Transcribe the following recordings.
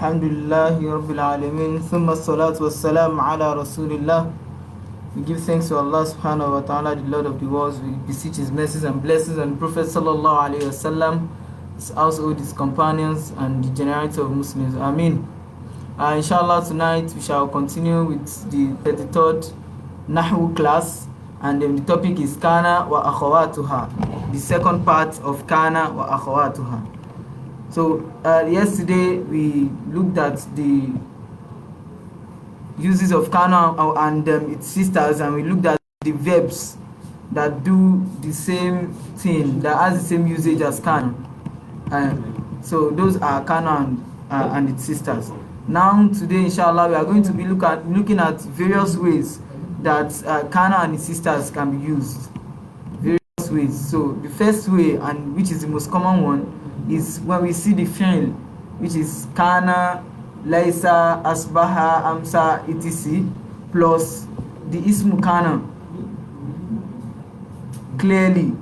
Alhamdulillahi Rabbil Alameen. Thumma salatu wassalam ala Rasulillah. We give thanks to Allah subhanahu wa ta'ala, the Lord of the worlds. We beseech His mercies and blessings on the Prophet sallallahu alayhi wasallam, his household, his companions, and the generality of Muslims. Ameen. Inshallah, tonight we shall continue with the 33rd Nahw class, and the topic is Kana wa akhawatuha, the second part of Kana wa akhawatuha. So yesterday we looked at the uses of Kana and its sisters, and we looked at the verbs that do the same thing, that has the same usage as Kana. So those are Kana and its sisters. Now today, inshallah, we are going to be looking at various ways that Kana and its sisters can be used. Various ways. So the first way, and which is the most common one, is when we see the fi'l, which is Kana, Laisa, Asbaha, Amsa, etc., plus the Ismu Kana, clearly,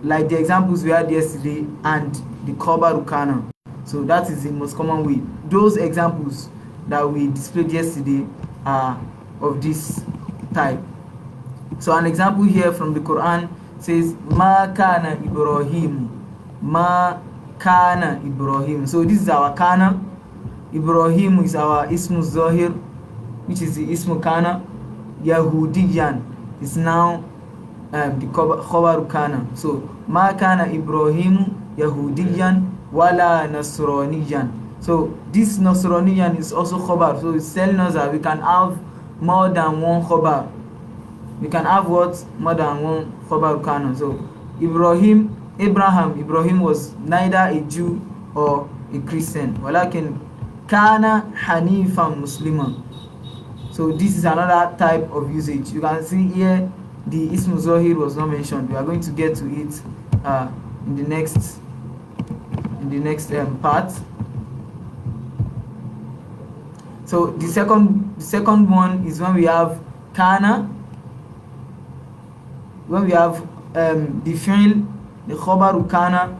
like the examples we had yesterday, and the Khabaru Kana. So that is the most common way. Those examples that we displayed yesterday are of this type. So an example here from the Quran says, Ma Kana Ibrahim. Ma Kana Ibrahim. So this is our Kana. Ibrahim is our Ismu Zahir, which is the Ismu Kana. Yahudiyan is now the Khabaru Kana. So Ma Kana Ibrahim Yahudiyan wala Nasraniyan. So this Nasraniyan is also Khabar. So it's telling us that we can have more than one Khabar. We can have what? More than one Khabar Kana. So Ibrahim was neither a Jew or a Christian. Walakin Kana Hanifan Musliman. So this is another type of usage. You can see here the Ismu Zahir was not mentioned. We are going to get to it in the next part. So the second one is when we have Kana, when we have the fi'l, the Khabaru Kana,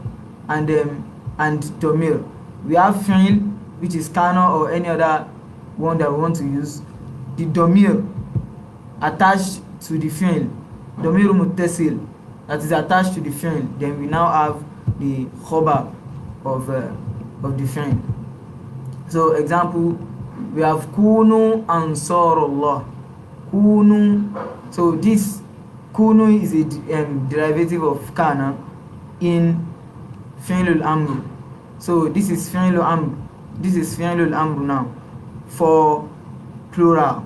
and Domir. We have fi'l, which is Kana or any other one that we want to use. The Domir attached to the fi'l, Domir Muttasil, that is attached to the fi'l. Then we now have the Khabar of the fi'l. So example, we have Kunu Ansarullah. Kunu. So this Kunu is a derivative of Kana in Fi'lul Amr. So this is Fi'lul Amr. This is Fi'lul Amr now for plural.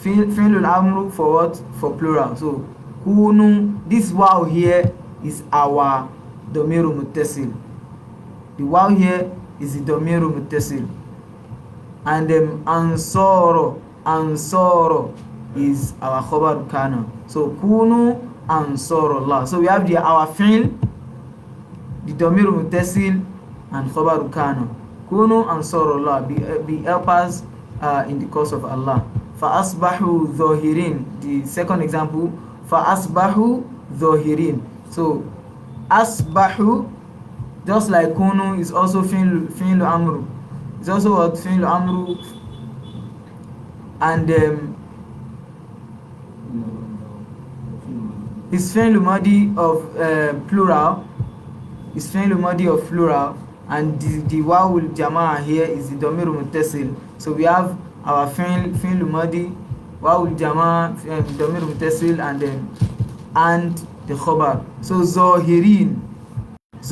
Fi'lul Amr for what? For plural. So Kunu. This wow here is our Domiru Muttasil. The wow here is the Domiru Muttasil. And Ansoro is our Khabar Kana. So Kunu Ansarullah. So we have our fi'l, the Domir Muttasil, and Khabar Kana. Kunu Ansarullah, be helpers in the cause of Allah. Fa'asbahu Dhahirin. The second example, Fa'asbahu Dhahirin. So Asbahu, just like Kunu, is also fi'l Amru. It's also what? Fi'l Amru. And is fi'l madi of plural. Is fi'l madi of plural, and the wawul jamaa here is the domir muttasil. So we have our fi'l madi, wawul jamaa, domir muttasil, and the khabar. So zahirin is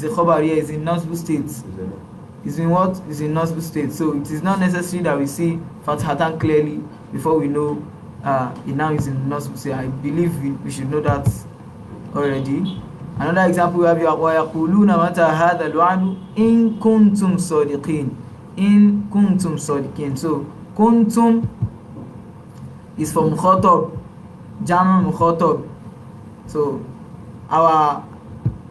the khabar here, is in nasb state. Is in what? Is in nasb state. So it is not necessary that we see fathatan clearly before we know it now is in nasb state. I believe we should know that already. Another example we have وَيَقُولُونَ مَتَى هَذَا الْوَعْدُ إِن كُنْتُمْ صَادِقِينَ. In kuntum sadiqin. So kuntum is for mukhatab, jama mukhatab. So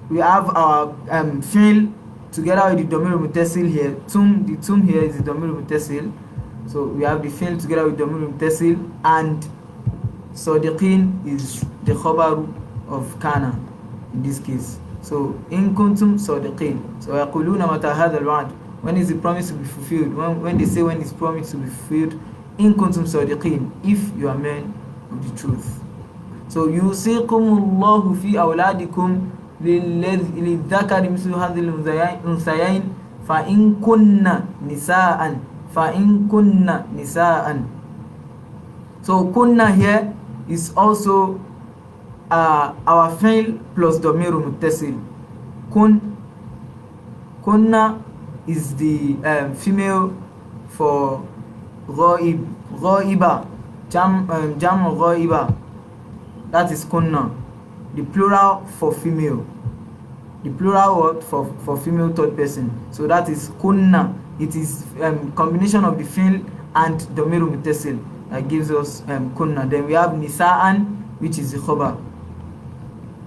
we have our fi'l together with the domir muttasil here. The tum here is the domir muttasil. So we have the fi'l together with the domir muttasil, and sadiqin is the khabar of Kana in this case. So in kuntum sadiqin. So yaquluna mata hadha al-wa'd When is the promise to be fulfilled? When they say when is promised to be fulfilled, in kuntum sadiqin, if you are men of the truth. So yusikumullahu fi awladikum للذكر مثل هذه الأنثيين فإن كن نساء. So kunna here is also our fi'l plus domiru muttasil. Kunna is the female for ghaiba, jam ghaiba, that is kunna. The plural for female, the plural word for female third person, so that is kunna. It is combination of the fi'l and domiru muttasil that gives us kunna. Then we have nisa'an, which is the khabar.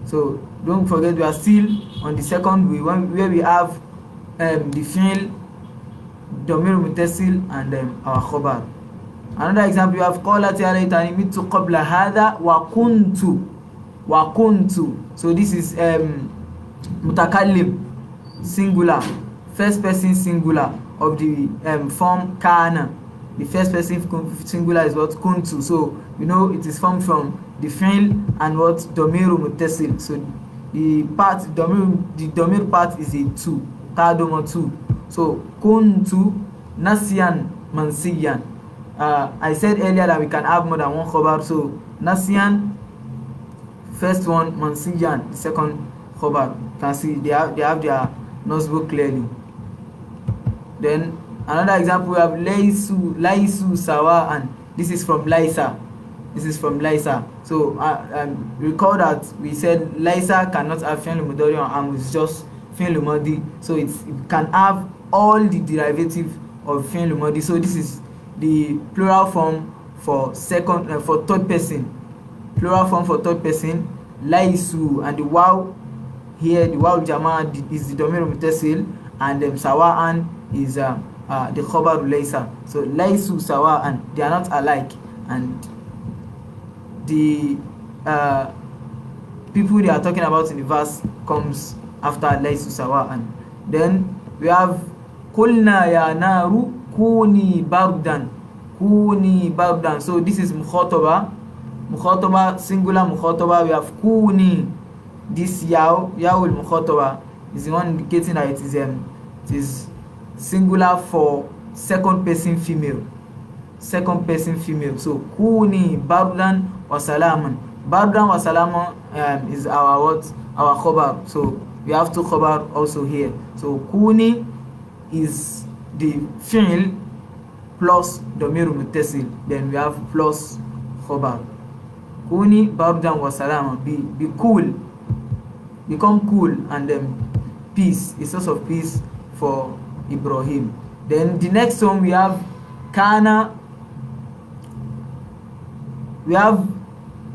So don't forget, we are still on the second way where we have the fi'l, domiru muttasil, and our khabar. Another example, you have qalat ya laytani mittu qabla hadha wa kuntu. So this is mutakallim singular, first person singular of the form kana. The first person singular is what? Kuntu. So you know it is formed from the fi'l and what? Domiru muttasil. So the domir part is a 2, tadoma 2. So kuntu nasiyan mansiyan. I said earlier that we can have more than one khabar. So nasiyan, first one, mansiyan, the second khabar. You can see they have their notebook clearly. Then another example, we have laisu sawa'an. This is from Laisa. So recall that we said Laisa cannot have fi'l mudari or am, it's just fi'l madi. So it can have all the derivative of fi'l madi. So this is the plural form for third person. Plural form for third person, laisu, and the waw here, the waw jama is the domir muttasil, and sawa'an is the khabar laysa. So laisu sawa'an, they are not alike, and the people they are talking about in the verse comes after laisu sawa'an. Then we have qulna ya naru kuni bardan. So this is mukhataba singular mukhataba. We have kuni. This yaw al mukhataba is the one indicating that it is singular for second person female. So kuni bardan wa salaman. Bardan wa salaman is our khabar. So we have two khabar also here. So kuni is the fi'l plus domiru muttasil, then we have plus khabar. Kuni bardan wa salama, be cool, become cool, and then peace, a source of peace for Ibrahim. Then the next one we have kana. We have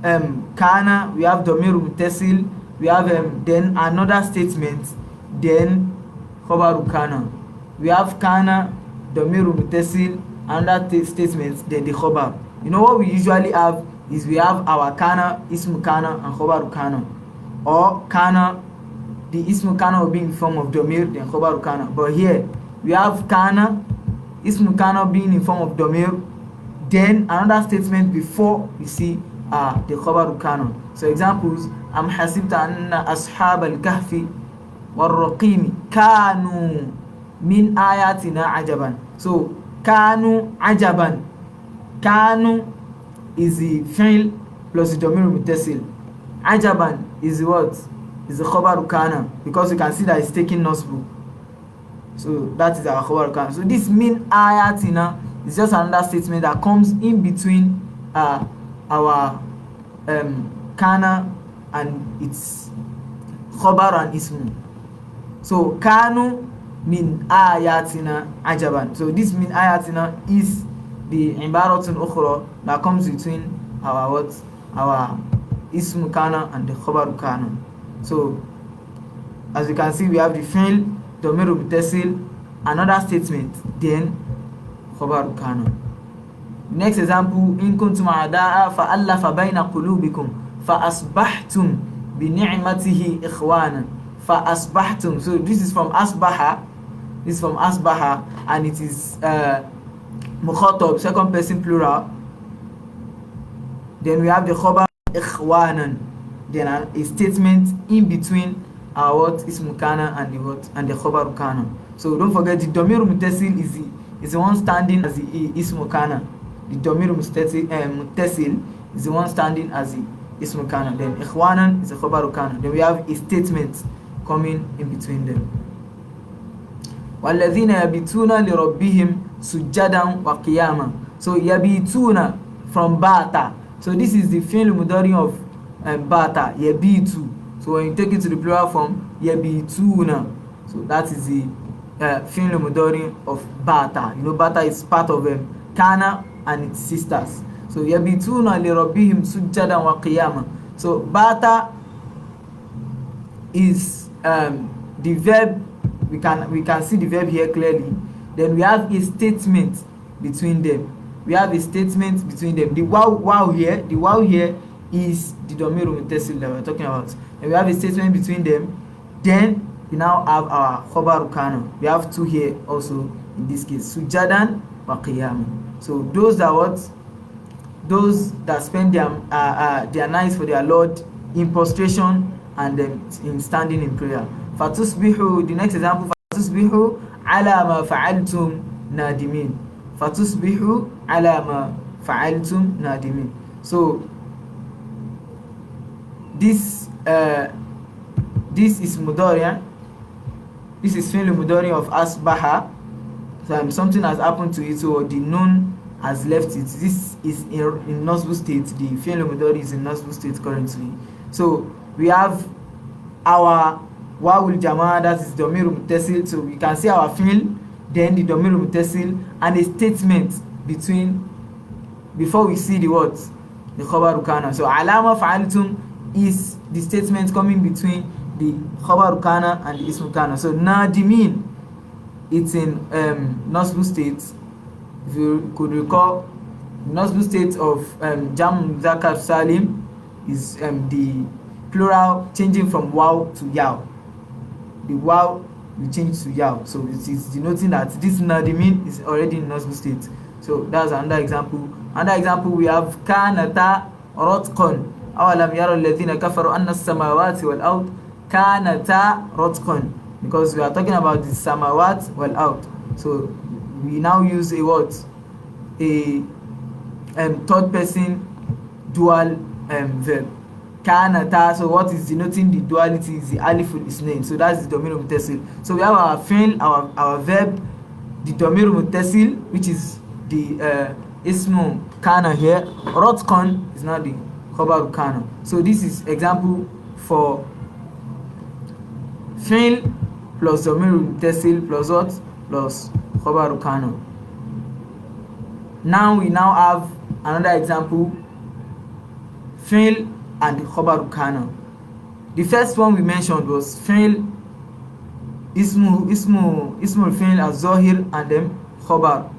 kana, we have domiru muttasil, we have then another statement, then khabaru kana. We have kana, domiru muttasil, another statement, then the khabar. You know what we usually have is we have our kana, ismu kana, and khabaru kana. Or kana, the ismu kana will be in form of domir, then khabaru kana. But here we have kana, ismu kana being in form of domir, then another statement before we see the khabaru kana. So examples, am hasibta anna ashab al-kahfi wal-raqimi kanu min ayatina ajaban. So kanu ajaban. Kanu is the fi'l plus the domir muttasil. Ajaban is the what? Is the khabaru kana, because you can see that it's taking nasbu. So that is our khabaru kana. So this min ayatina is just another statement that comes in between our kana and its khabar and ismu. So kanu min ayatina ajaban. So this min ayatina is the ibaratun ukhra that comes between our ismu kana and the khabaru kana. So as you can see, we have the fi'l, domiru muttasil, another statement, then khabaru kana. Next example, in kuntum a'da'a fa'allafa bayna qulubikum fa'asbahtum bi ni'matihi ikhwana. Fa'asbahtum. So this is from asbaha. This is from asbaha, and it is mukhatab, second person plural. Then we have the khabar ikhwanan, then a statement in between our what ismu kana and the what and the khabar kana. So don't forget the domir muttasil is the one standing as the ismu kana. The domir muttasil is the one standing as the ismu kana. Then ikhwanan is the khabar kana. Then we have a statement coming in between them. وَالَّذِينَ يَبِتُونَ لِرَبِّهِمْ سُجَّدًا وَقِيَامًا. So yabituna from bata. So this is the fi'l mudari of bata, yabitu. So when you take it to the plural form, yabituna. So that is the fi'l mudari of bata. You know, bata is part of kana and its sisters. So yabituna lirabbihim sujjadan wa qiyama. So bata is the verb. We can see the verb here clearly. Then we have a statement between them. We have a statement between them. The wow here is the domir muttasil that we're talking about. And we have a statement between them. Then we now have our khabar kana. We have two here also in this case. Sujadan wa qiyam. So those that spend their nights for their Lord in prostration and in standing in prayer. Fatusbihu, the next example, fatusbihu ala ma fa'altum nadimin. Fatusbihu ala ma fa'altum nadimin. So this is mudari. This is fi'l mudari of asbaha. So something has happened to it, so the nun has left it. This is in Nahw state. The fi'l mudari is in Nahw state currently. So we have our wawul jamaa, that is domir muttasil. So we can see our fi'l, then the domir muttasil, and a statement before we see the words, the khabar kana. So alama fa'altum is the statement coming between the khabar kana and the ismu kana. So nadimin, it's in Nahw state. If you could recall, Nahw state of jam zakar salim is the plural changing from waw to yaw. The waw will change to yaw. So it is denoting that this nadimin is already in Nahw state. So that's another example. Another example, we have kanata rotqan. أَوَلَمْ يَرَى الَّذِينَ كَفَرُوا أَنَّ السَّمَاوَاتِ وَالْأَرْضَ كَانَتَا رَتْقًا, because we are talking about the samawat wal ard. So we now use a word, a third person dual verb. Kanata. So what is denoting the duality is the aliful isnain. So that's the domir muttasil. So we have our fi'l, our verb, the domir muttasil, which is the ismu kana here. Rotqan is not the khabar kana. So this is example for fi'l plus domir muttasil plus what? Plus khabar kana. Now we have another example, fi'l and khabar kana. The first one we mentioned was fi'l ismu fi'l az-zahir and then khabar.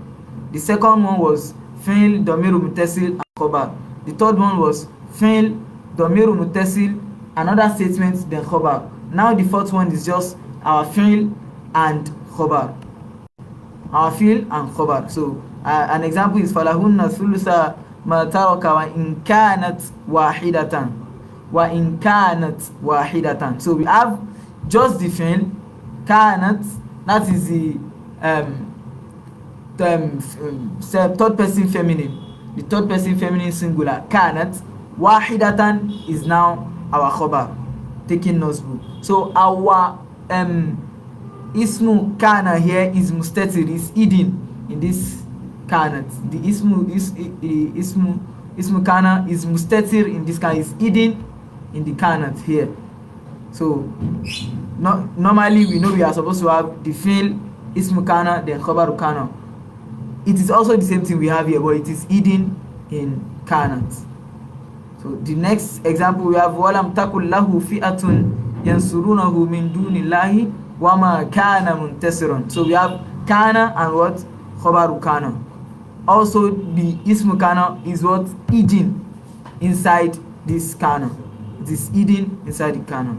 The second one was fi'l domir muttasil and khabar. The third one was fi'l domir muttasil, another statement, then khabar. Now the fourth one is just our fi'l and khabar. Our fi'l and khabar. So an example is falahunna thulutha ma taraka wa in kanat wahidatan. Wa in kanat wahidatan. So we have just the fi'l kanat, that is the third person feminine. The third person feminine singular. Kanat wahidatan is now our khabar, taking nasbu. So our ismu kana here is mustatir, is hidden in this kanat. The ismu kana is mustatir in this kana, is hidden in the kanat here. So normally we know we are supposed to have the fi'l ismu kana then khabar kana. It is also the same thing we have here, but it is hidden in kanat. So the next example we have walam takul lahu fi'atun yansurunahu min dunillahi wama kana muntasiran. So we have kana and what? Khabaru kana. Also the ismu kana is what? Hidden inside this kana. It is hidden inside the kana.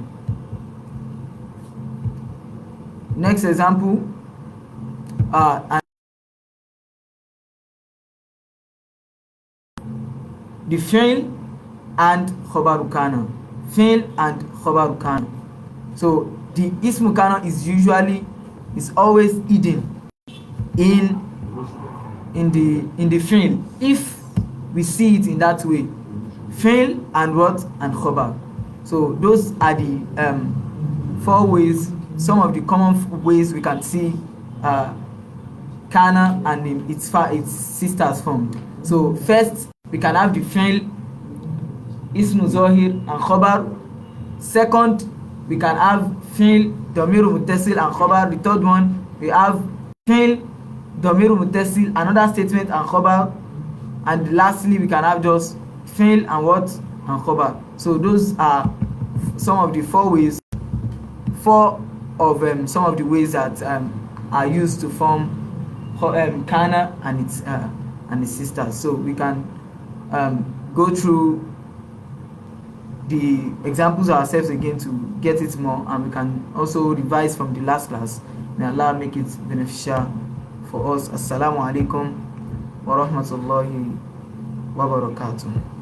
Next example, And the fi'l and khabaru kana. Fi'l and khabaru kana. So the ismu kana is always hidden in the fi'l if we see it in that way. Fi'l and what? And khabar. So those are the 4 ways, some of the common ways we can see kana and its sisters formed. So first we can have the fi'l, ismu zahir and khabar. Second, we can have fi'l, damir muttasil and khabar. The third one, we have fi'l, damir muttasil, another statement and khabar. And lastly, we can have just fi'l and what? And khabar. So those are some of the 4 ways, some of the ways that are used to form kana and its sisters. So we can go through the examples ourselves again to get it more, and we can also revise from the last class. May Allah make it beneficial for us. Assalamu alaikum wa rahmatullahi wa barakatuh.